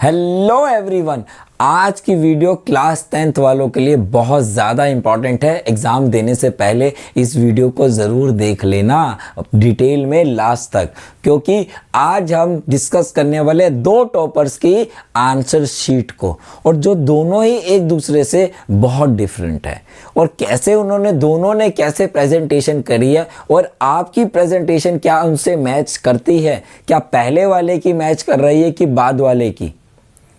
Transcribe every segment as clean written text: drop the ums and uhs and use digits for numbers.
Hello everyone, आज की video class 10th वालों के लिए बहुत ज़्यादा इम्पॉर्टेंट है। एग्ज़ाम देने से पहले इस वीडियो को ज़रूर देख लेना डिटेल में लास्ट तक, क्योंकि आज हम डिस्कस करने वाले दो टॉपर्स की आंसर शीट को, और जो दोनों ही एक दूसरे से बहुत डिफरेंट है, और कैसे उन्होंने दोनों ने कैसे प्रेजेंटेशन करी है, और आपकी प्रेजेंटेशन क्या उनसे मैच करती है, क्या पहले वाले की मैच कर रही है कि बाद वाले की,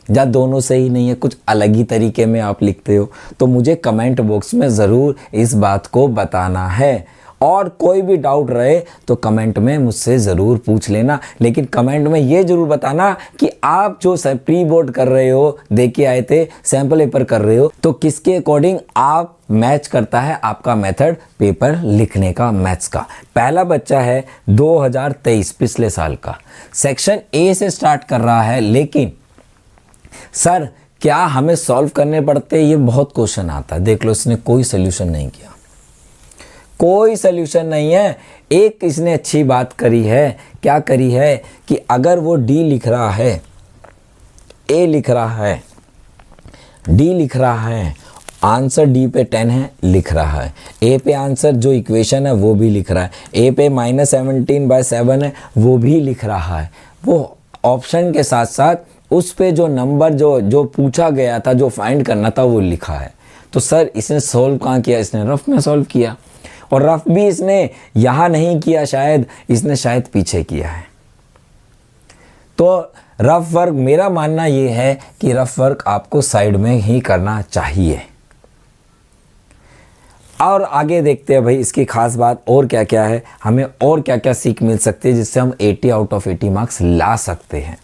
या दोनों सही नहीं है, कुछ अलग ही तरीके में आप लिखते हो, तो मुझे कमेंट बॉक्स में ज़रूर इस बात को बताना है। और कोई भी डाउट रहे तो कमेंट में मुझसे ज़रूर पूछ लेना, लेकिन कमेंट में ये ज़रूर बताना कि आप जो प्री बोर्ड कर रहे हो, दे के आए थे, सैम्पल पेपर कर रहे हो, तो किसके अकॉर्डिंग आप मैच करता है आपका मेथड पेपर लिखने का, मैथ्स का। पहला बच्चा है 2023 पिछले साल का, सेक्शन ए से स्टार्ट कर रहा है, लेकिन सर क्या हमें सॉल्व करने पड़ते, ये बहुत क्वेश्चन आता है। देख लो, इसने कोई सोल्यूशन नहीं किया, कोई सोल्यूशन नहीं है। एक इसने अच्छी बात करी है, क्या करी है कि अगर वो डी लिख रहा है, ए लिख रहा है, डी लिख रहा है, आंसर डी पे 10 है लिख रहा है, ए पे आंसर जो इक्वेशन है वो भी लिख रहा है, ए पे -17/7 है वो भी लिख रहा है, वो ऑप्शन के साथ साथ उस पे जो नंबर जो पूछा गया था, जो फाइंड करना था, वो लिखा है। तो सर इसने सॉल्व कहाँ किया? इसने रफ में सॉल्व किया, और रफ भी इसने यहाँ नहीं किया, शायद इसने शायद पीछे किया है। तो रफ वर्क, मेरा मानना ये है कि रफ वर्क आपको साइड में ही करना चाहिए। और आगे देखते हैं भाई इसकी खास बात और क्या क्या है, हमें और क्या क्या सीख मिल सकती है जिससे हम 80 आउट ऑफ 80 मार्क्स ला सकते हैं।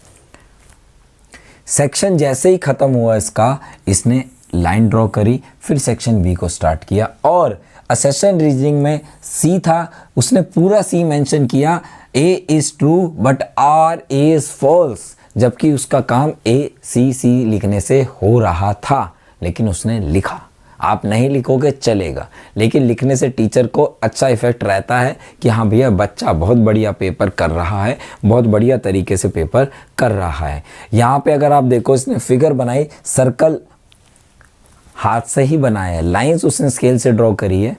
सेक्शन जैसे ही ख़त्म हुआ इसका, इसने लाइन ड्रॉ करी, फिर सेक्शन बी को स्टार्ट किया, और असेशन रीजनिंग में सी था, उसने पूरा सी मेंशन किया, A is true but R is false, जबकि उसका काम ए सी सी लिखने से हो रहा था, लेकिन उसने लिखा। आप नहीं लिखोगे चलेगा, लेकिन लिखने से टीचर को अच्छा इफेक्ट रहता है कि हाँ भैया बच्चा बहुत बढ़िया पेपर कर रहा है, बहुत बढ़िया तरीके से पेपर कर रहा है। यहाँ पे अगर आप देखो, इसने फिगर बनाई, सर्कल हाथ से ही बनाया है, लाइंस उसने स्केल से ड्रॉ करी है,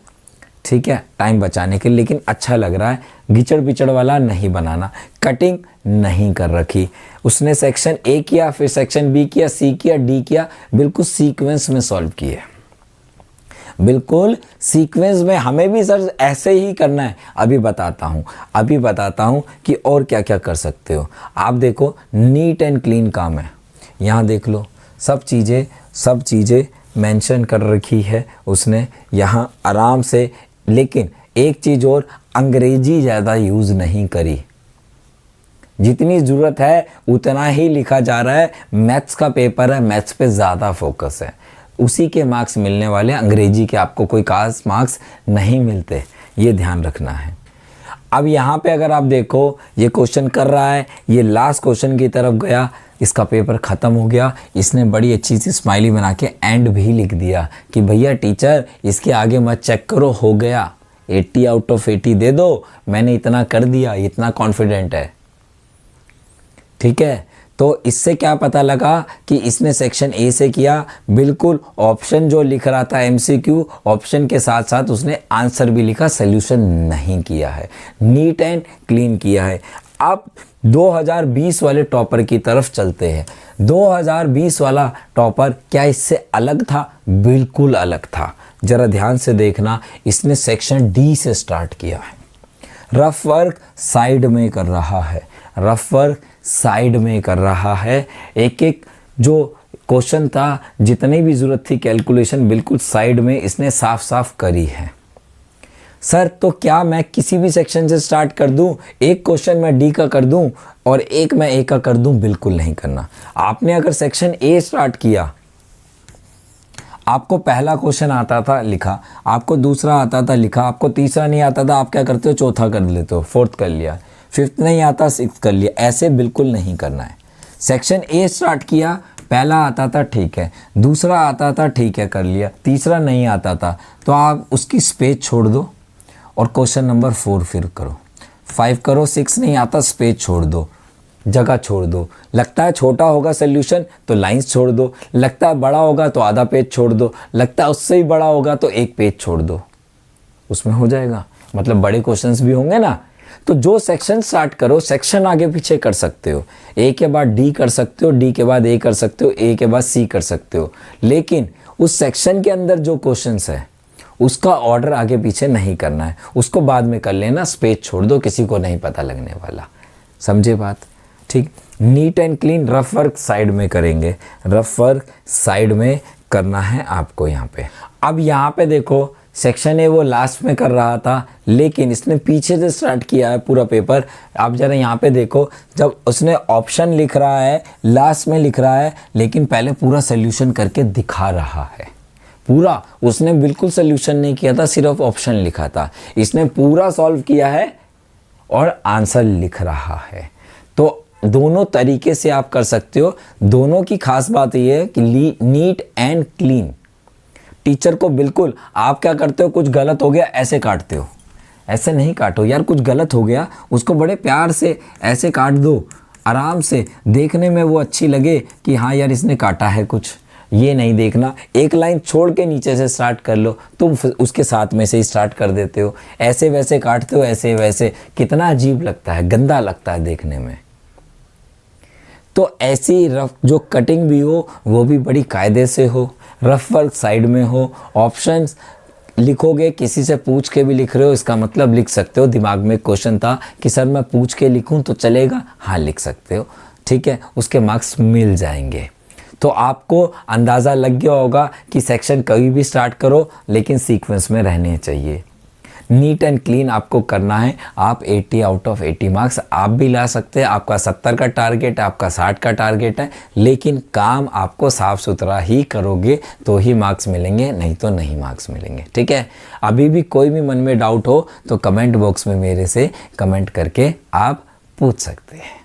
ठीक है, टाइम बचाने के लिए, लेकिन अच्छा लग रहा है। गिचड़ पिचड़ वाला नहीं बनाना, कटिंग नहीं कर रखी। उसने सेक्शन ए किया, फिर सेक्शन बी किया, सी किया, डी किया, बिल्कुल सीक्वेंस में सॉल्व किए, बिल्कुल सीक्वेंस में। हमें भी सर ऐसे ही करना है। अभी बताता हूँ कि और क्या क्या कर सकते हो। आप देखो, नीट एंड क्लीन काम है, यहाँ देख लो, सब चीज़ें मेंशन कर रखी है उसने यहाँ आराम से। लेकिन एक चीज़ और, अंग्रेजी ज़्यादा यूज़ नहीं करी, जितनी ज़रूरत है उतना ही लिखा जा रहा है। मैथ्स का पेपर है, मैथ्स पे ज़्यादा फोकस है, उसी के मार्क्स मिलने वाले, अंग्रेजी के आपको कोई खास मार्क्स नहीं मिलते, ये ध्यान रखना है। अब यहाँ पे अगर आप देखो, ये क्वेश्चन कर रहा है, ये लास्ट क्वेश्चन की तरफ गया, इसका पेपर ख़त्म हो गया। इसने बड़ी अच्छी सी स्माइली बना के एंड भी लिख दिया कि भैया टीचर इसके आगे मत चेक करो, हो गया, 80 आउट ऑफ 80 दे दो, मैंने इतना कर दिया, इतना कॉन्फिडेंट है, ठीक है। तो इससे क्या पता लगा कि इसने सेक्शन ए से किया, बिल्कुल ऑप्शन जो लिख रहा था एमसीक्यू, ऑप्शन के साथ साथ उसने आंसर भी लिखा, सॉल्यूशन नहीं किया है, नीट एंड क्लीन किया है। अब 2020 वाले टॉपर की तरफ चलते हैं। 2020 वाला टॉपर क्या इससे अलग था? बिल्कुल अलग था। जरा ध्यान से देखना, इसने सेक्शन डी से स्टार्ट किया है, रफ वर्क साइड में कर रहा है, रफ वर्क साइड में कर रहा है। एक एक जो क्वेश्चन था, जितनी भी ज़रूरत थी कैलकुलेशन, बिल्कुल साइड में इसने साफ साफ करी है। सर तो क्या मैं किसी भी सेक्शन से स्टार्ट कर दूं, एक क्वेश्चन मैं डी का कर दूं और एक मैं ए का कर दूं? बिल्कुल नहीं करना। आपने अगर सेक्शन ए स्टार्ट किया, आपको पहला क्वेश्चन आता था, लिखा, आपको दूसरा आता था, लिखा, आपको तीसरा नहीं आता था, आप क्या करते हो, चौथा कर लेते हो, फोर्थ कर लिया, फिफ्थ नहीं आता, सिक्स्थ कर लिया। ऐसे बिल्कुल नहीं करना है। सेक्शन ए स्टार्ट किया, पहला आता था, ठीक है, दूसरा आता था, ठीक है, कर लिया, तीसरा नहीं आता था, तो आप उसकी स्पेस छोड़ दो और क्वेश्चन नंबर 4 फिर करो, 5 करो, 6 नहीं आता, स्पेस छोड़ दो, जगह छोड़ दो। लगता है छोटा होगा सोल्यूशन तो लाइंस छोड़ दो, लगता है बड़ा होगा तो आधा पेज छोड़ दो, लगता है उससे ही बड़ा होगा तो एक पेज छोड़ दो, उसमें हो जाएगा। मतलब बड़े क्वेश्चंस भी होंगे ना, तो जो सेक्शन स्टार्ट करो, सेक्शन आगे पीछे कर सकते हो। ए के बाद डी कर सकते हो, डी के बाद ए कर सकते हो, ए के बाद सी कर सकते हो, लेकिन उस सेक्शन के अंदर जो क्वेश्चंस है उसका ऑर्डर आगे पीछे नहीं करना है, उसको बाद में कर लेना, स्पेस छोड़ दो, किसी को नहीं पता लगने वाला। समझे बात? ठीक। Neat and clean rough work side में करेंगे, रफ वर्क साइड में करना है आपको यहाँ पे। अब यहाँ पे देखो सेक्शन ए वो लास्ट में कर रहा था, लेकिन इसने पीछे से स्टार्ट किया है पूरा पेपर। आप जरा यहाँ पे देखो, जब उसने ऑप्शन लिख रहा है लास्ट में लिख रहा है, लेकिन पहले पूरा सोल्यूशन करके दिखा रहा है। पूरा उसने बिल्कुल सोल्यूशन नहीं किया था, सिर्फ ऑप्शन लिखा था। इसने पूरा सॉल्व किया है और आंसर लिख रहा है। तो दोनों तरीके से आप कर सकते हो। दोनों की खास बात यह है कि नीट एंड क्लीन। टीचर को बिल्कुल, आप क्या करते हो, कुछ गलत हो गया ऐसे काटते हो, ऐसे नहीं काटो यार। कुछ गलत हो गया उसको बड़े प्यार से ऐसे काट दो, आराम से, देखने में वो अच्छी लगे कि हाँ यार इसने काटा है कुछ। ये नहीं देखना, एक लाइन छोड़ के नीचे से स्टार्ट कर लो, तुम उसके साथ में से ही स्टार्ट कर देते हो, ऐसे वैसे काटते हो, ऐसे वैसे, कितना अजीब लगता है, गंदा लगता है देखने में। तो ऐसी रफ जो कटिंग भी हो वो भी बड़ी कायदे से हो, रफ वर्क साइड में हो। ऑप्शंस लिखोगे, किसी से पूछ के भी लिख रहे हो, इसका मतलब लिख सकते हो। दिमाग में क्वेश्चन था कि सर मैं पूछ के लिखूं तो चलेगा, हाँ लिख सकते हो, ठीक है, उसके मार्क्स मिल जाएंगे। तो आपको अंदाज़ा लग गया होगा कि सेक्शन कभी भी स्टार्ट करो लेकिन सीक्वेंस में रहने चाहिए। नीट एंड क्लीन आपको करना है। आप 80 आउट ऑफ 80 मार्क्स आप भी ला सकते हैं। आपका 70 का टारगेट है, आपका 60 का टारगेट है, लेकिन काम आपको साफ सुथरा ही करोगे तो ही मार्क्स मिलेंगे, नहीं तो नहीं मार्क्स मिलेंगे। ठीक है। अभी भी कोई भी मन में डाउट हो तो कमेंट बॉक्स में मेरे से कमेंट करके आप पूछ सकते हैं।